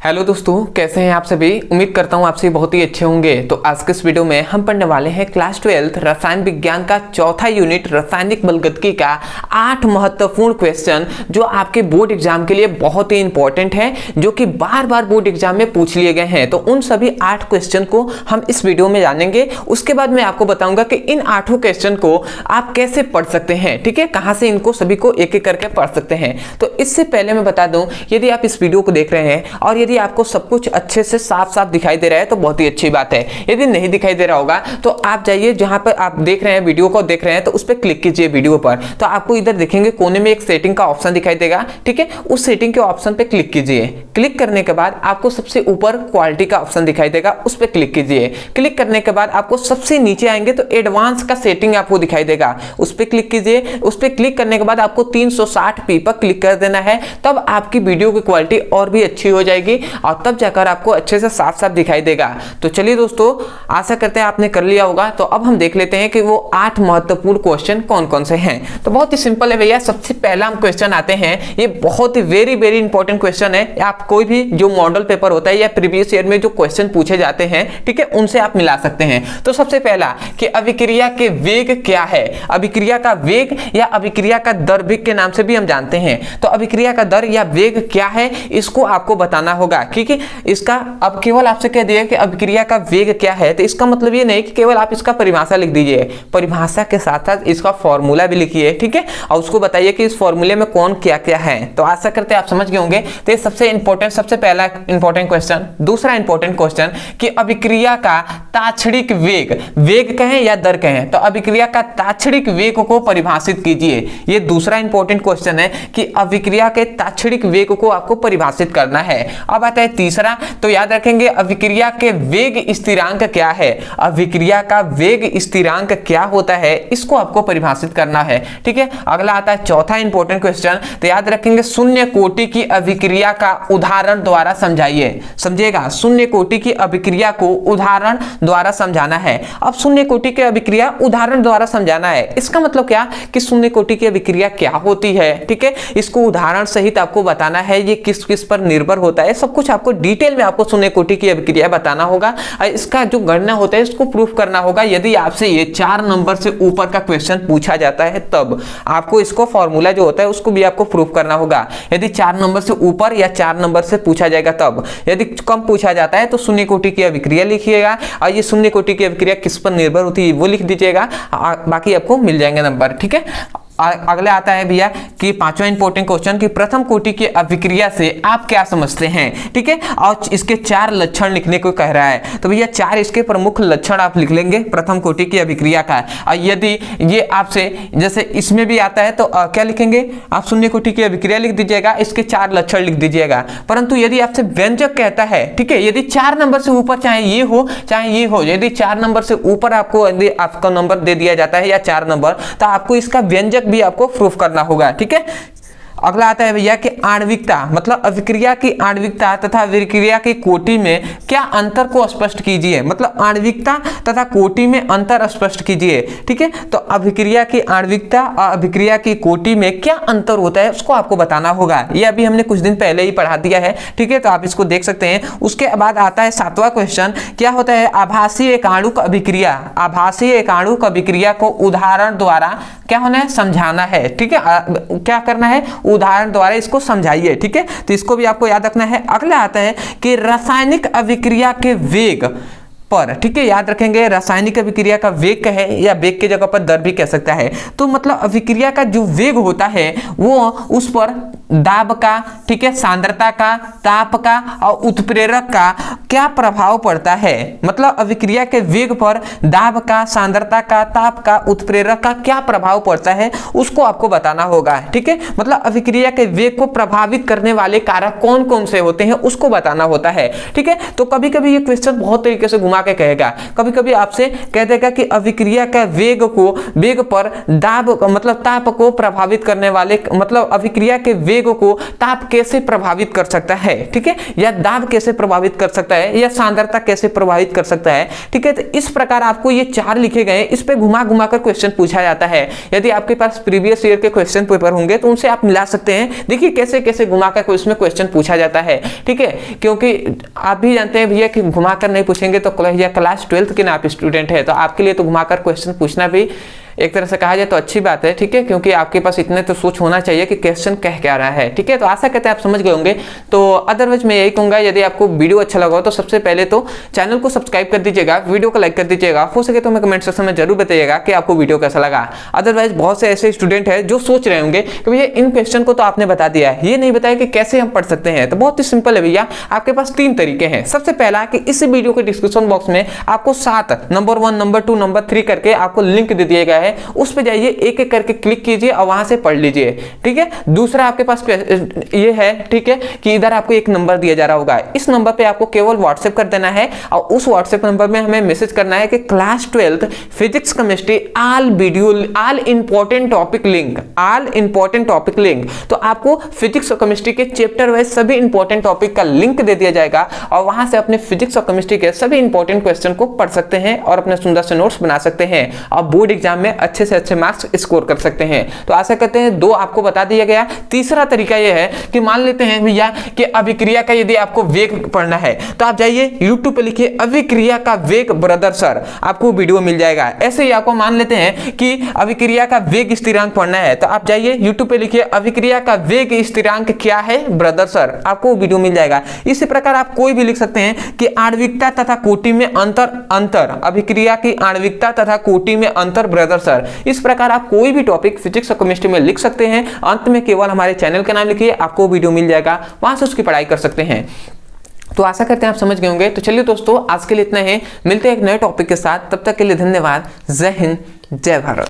Hello दोस्तों, कैसे हैं आप सभी। उम्मीद करता हूं आप सभी बहुत ही अच्छे होंगे। तो आज के इस वीडियो में हम पढ़ने वाले हैं क्लास 12 रसायन विज्ञान का चौथा यूनिट रासायनिक बलगतिकी का 8 महत्वपूर्ण क्वेश्चन जो आपके बोर्ड एग्जाम के लिए बहुत ही इंपॉर्टेंट है, जो कि बार बार बोर्ड एग्जाम में पूछ लिए गए हैं। तो उन सभी 8 क्वेश्चन को हम इस वीडियो में जानेंगे। उसके बाद मैं आपको बताऊंगा कि इन 8 क्वेश्चन को आप कैसे पढ़ सकते हैं। ठीक है, कहां से इनको सभी को एक एक करके पढ़ सकते हैं। तो इससे पहले मैं बता दूं, यदि आप इस वीडियो को देख रहे हैं और यदि आपको सब कुछ अच्छे से साफ साफ दिखाई दे रहा है तो बहुत ही अच्छी बात है। यदि नहीं दिखाई दे रहा होगा तो आप जाइए जहां पर आप देख रहे हैं, वीडियो को देख रहे हैं, तो उस पर क्लिक कीजिए वीडियो पर। तो आपको इधर देखेंगे कोने में एक सेटिंग का ऑप्शन दिखाई देगा। ठीक है, उस सेटिंग के ऑप्शन पे क्लिक कीजिए। क्लिक करने के बाद आपको सबसे ऊपर क्वालिटी का ऑप्शन दिखाई देगा, उस पर क्लिक कीजिए। क्लिक करने के बाद आपको सबसे नीचे आएंगे तो एडवांस का सेटिंग आपको दिखाई देगा, उस पर क्लिक कीजिए। उस पर क्लिक करने के बाद आपको 360p पर क्लिक कर देना है, तब आपकी वीडियो की क्वालिटी और भी अच्छी हो जाएगी और तब जाकर आपको अच्छे से साफ साफ दिखाई देगा। तो चलिए दोस्तों, आशा करते हैं आपने कर लिया होगा। तो अब हम देख लेते हैं कि वो 8 महत्वपूर्ण क्वेश्चन कौन कौन से हैं। तो बहुत ही सिंपल है भैया। सबसे पहला हम क्वेश्चन आते हैं, ये बहुत ही वेरी वेरी इंपॉर्टेंट क्वेश्चन है। आप कोई भी जो मॉडल पेपर होता है या प्रीवियस ईयर में जो क्वेश्चन पूछे जाते हैं, ठीक है, उनसे आप मिला सकते हैं। तो सबसे पहला कि अभिक्रिया के वेग क्या है। अभिक्रिया का वेग या अभिक्रिया का दर भी के नाम से भी हम जानते हैं। तो अभिक्रिया का दर या वेग क्या है, इसको आपको बताना होगा। क्योंकि इसका अब केवल आपसे कह दिया कि अभिक्रिया का वेग क्या है, तो इसका मतलब ये नहीं कि केवल आप इसका परिभाषा लिख दीजिए, परिभाषा के साथ साथ इसका फॉर्मूला भी लिखिए। ठीक है, और उसको बताइए कि इस फॉर्मूले में कौन क्या क्या है। तो आशा करते हैं आप समझ गए होंगे। तो ये सबसे इंपॉर्टेंट, सबसे पहला इंपॉर्टेंट क्वेश्चन। दूसरा इंपॉर्टेंट क्वेश्चन कि अभिक्रिया का तात्क्षणिक वेग, वेग कहें या दर कहें, तो अभिक्रिया का तात्क्षणिक वेग को परिभाषित कीजिए। ये दूसरा इंपॉर्टेंट क्वेश्चन है कि अभिक्रिया के तात्क्षणिक वेग को आपको परिभाषित करना है। अब आता है तीसरा, तो याद रखेंगे अभिक्रिया के वेग स्थिरांक क्या है। अभिक्रिया का वेग स्थिरांक क्या होता है, इसको आपको परिभाषित करना है। ठीक है, अगला आता है चौथा इंपॉर्टेंट क्वेश्चन। तो याद रखेंगे शून्य कोटि की अभिक्रिया का उदाहरण द्वारा समझाइए। समझिएगा, शून्य कोटि की अभिक्रिया को उदाहरण द्वारा समझाना है। अब शून्य कोटि की अभिक्रिया उदाहरण द्वारा समझाना है, इसका मतलब क्या कि शून्य कोटि की अभिक्रिया क्या होती है। ठीक है, इसको उदाहरण सहित आपको बताना है, ये किस किस पर निर्भर होता है, सब कुछ आपको डिटेल में आपको शून्य कोटि की अभिक्रिया बताना होगा। इसका जो गणना होता है इसको प्रूफ करना होगा। यदि आपसे ये 4 नंबर से ऊपर का क्वेश्चन पूछा जाता है तब आपको इसको फॉर्मूला जो होता है उसको भी आपको प्रूफ करना होगा। यदि 4 नंबर से ऊपर या 4 नंबर से पूछा जाएगा तब। यदि कम पूछा जाता है तो शून्य कोटि की अभिक्रिया लिखिएगा और ये शून्य कोटि की अभिक्रिया किस पर निर्भर होती है वो लिख दीजिएगा, बाकी आपको मिल जाएंगे नंबर। ठीक है, अगले आता है भैया कि 5वां इंपॉर्टेंट क्वेश्चन कि प्रथम कोटि की अभिक्रिया से आप क्या समझते हैं। ठीक है, और इसके 4 लक्षण लिखने को कह रहा है। तो भैया 4 इसके प्रमुख लक्षण आप लिख लेंगे प्रथम कोटि की अभिक्रिया का। और यदि ये आपसे जैसे इसमें भी आता है तो क्या लिखेंगे आप, शून्य कोटि की अभिक्रिया लिख दीजिएगा, इसके 4 लक्षण लिख दीजिएगा। परंतु यदि आपसे व्यंजक कहता है, ठीक है, यदि 4 नंबर से ऊपर चाहे ये हो चाहे ये हो, यदि 4 नंबर से ऊपर आपको यदि आपका नंबर दे दिया जाता है या 4 नंबर, तो आपको इसका व्यंजक भी आपको प्रूफ करना होगा। ठीक है, अगला आता है भैया कि आणविकता, मतलब अभिक्रिया की आणविकता तथा अभिक्रिया की कोटि में क्या अंतर को स्पष्ट कीजिए। मतलब आणविकता तथा कोटि में अंतर स्पष्ट कीजिए। ठीक है, तो अभिक्रिया की आणविकता और अभिक्रिया की कोटि में क्या अंतर होता है उसको आपको बताना होगा। ये अभी हमने कुछ दिन पहले ही पढ़ा दिया है। ठीक है, तो आप इसको देख सकते हैं। उसके बाद आता है 7वां क्वेश्चन, क्या होता है आभासीय एकाणुक अभिक्रिया। आभासीय एकाणुक अभिक्रिया को उदाहरण द्वारा क्या होना है, समझाना है। ठीक है, क्या करना है, उदाहरण द्वारा इसको समझाइए। ठीक है, तो इसको भी आपको याद रखना है। अगला आता है कि रासायनिक अभिक्रिया के वेग पर, ठीक है, याद रखेंगे रासायनिक अभिक्रिया का वेग कहे या वेग की जगह पर दर भी कह सकता है। तो मतलब अभिक्रिया का जो वेग होता है वो उस पर दाब का, ठीक है, सांद्रता का, ताप का और उत्प्रेरक का क्या प्रभाव पड़ता है। मतलब अभिक्रिया के वेग पर दाब का, सांद्रता का, ताप का, उत्प्रेरक का क्या प्रभाव पड़ता है उसको आपको बताना होगा। ठीक है, मतलब अभिक्रिया के वेग को प्रभावित करने वाले कारक कौन कौन से होते हैं उसको बताना होता है। ठीक है, तो कभी कभी ये क्वेश्चन बहुत तरीके से घुमा के कहेगा, कभी कभी आपसे कह देगा कि अभिक्रिया का वेग पर दाब मतलब ताप को प्रभावित करने वाले, मतलब अभिक्रिया के वेग को ताप कैसे प्रभावित कर सकता है, ठीक है, या दाब कैसे प्रभावित कर सकता है, या सांद्रता कैसे प्रभावित कर सकता है, ठीक है। तो इस प्रकार आपको ये 4 लिखे गए, इस पे घुमा घुमा कर क्वेश्चन पूछा जाता है। यदि आपके पास प्रीवियस ईयर के क्वेश्चन पेपर होंगे तो उनसे आप मिला सकते हैं। देखिए कैसे कैसे घुमाकर उसमें क्वेश्चन पूछा जाता है, ठीक है, क्योंकि आप भी जानते हैं भैया कि घुमाकर नहीं पूछेंगे तो क्लास 12th के ना आप स्टूडेंट है, तो आपके लिए तो घुमाकर क्वेश्चन पूछना भी एक तरह से कहा जाए तो अच्छी बात है, ठीक है, क्योंकि आपके पास इतने तो सोच होना चाहिए कि क्वेश्चन कह क्या रहा है, ठीक है। तो आशा करते हैं आप समझ गए होंगे। तो अदरवाइज मैं यही कहूंगा, यदि आपको वीडियो अच्छा लगा हो तो सबसे पहले तो चैनल को सब्सक्राइब कर दीजिएगा, वीडियो को लाइक कर दीजिएगा, हो सके तो हमें कमेंट सेक्शन में जरूर बताइएगा कि आपको वीडियो कैसा लगा। अदरवाइज बहुत से ऐसे स्टूडेंट है जो सोच रहे होंगे कि भैया इन क्वेश्चन को तो आपने बता दिया है, ये नहीं बताया कि कैसे हम पढ़ सकते हैं। तो बहुत ही सिंपल है भैया, आपके पास 3 तरीके हैं। सबसे पहला कि इस वीडियो के डिस्क्रिप्शन बॉक्स में आपको 7 नंबर 1 नंबर 2 नंबर 3 करके आपको लिंक दे दिया गया है, उस पर जाइए, एक एक करके क्लिक कीजिए और वहां से पढ़ लीजिए, ठीक है। दूसरा आपके पास ये है, ठीक है, कि इधर आपको एक नंबर दिया जा रहा होगा, इस नंबर पे आपको केवल व्हाट्सएप कर देना है और उस व्हाट्सएप नंबर में हमें मैसेज करना है कि class 12th physics chemistry all video all important topic link, all important topic link. तो आपको फिजिक्स और केमिस्ट्री के चैप्टर वाइज सभी इंपॉर्टेंट टॉपिक का लिंक दे दिया जाएगा और वहां से अपने फिजिक्स और केमिस्ट्री के सभी इंपॉर्टेंट क्वेश्चन को पढ़ सकते हैं और अपने सुंदर से नोट्स बना सकते हैं और बोर्ड एग्जाम में अच्छे से अच्छे मार्क्स स्कोर कर सकते हैं। तो आशा करते हैं 2 आपको बता दिया गया। तीसरा तरीका यह है कि मान लेते हैं भैया कि अभिक्रिया का यदि आपको वेग पढ़ना है तो आप जाइए YouTube पे लिखिए अभिक्रिया का वेग ब्रदर सर, आपको वीडियो मिल जाएगा। ऐसे ही आपको मान लेते हैं कि अभिक्रिया का वेग स्थिरांक पढ़ना है तो आप जाइए YouTube पे लिखिए अभिक्रिया का वेग स्थिरांक क्या है ब्रदर सर, आपको वीडियो मिल जाएगा। इसी प्रकार आप कोई भी लिख सकते हैं कि आणविकता तथा कोटि में अंतर अभिक्रिया की आणविकता तथा कोटि में अंतर ब्रदर सर। इस प्रकार आप कोई भी टॉपिक फिजिक्स और केमिस्ट्री में लिख सकते हैं। अंत में केवल हमारे चैनल का नाम लिखिए, आपको वीडियो मिल जाएगा, वहां से उसकी पढ़ाई कर सकते हैं। तो आशा करते हैं आप समझ गए होंगे। तो चलिए दोस्तों, आज के लिए इतना ही, मिलते हैं एक नए टॉपिक के साथ, तब तक के लिए धन्यवाद। जय हिंद, जय भारत।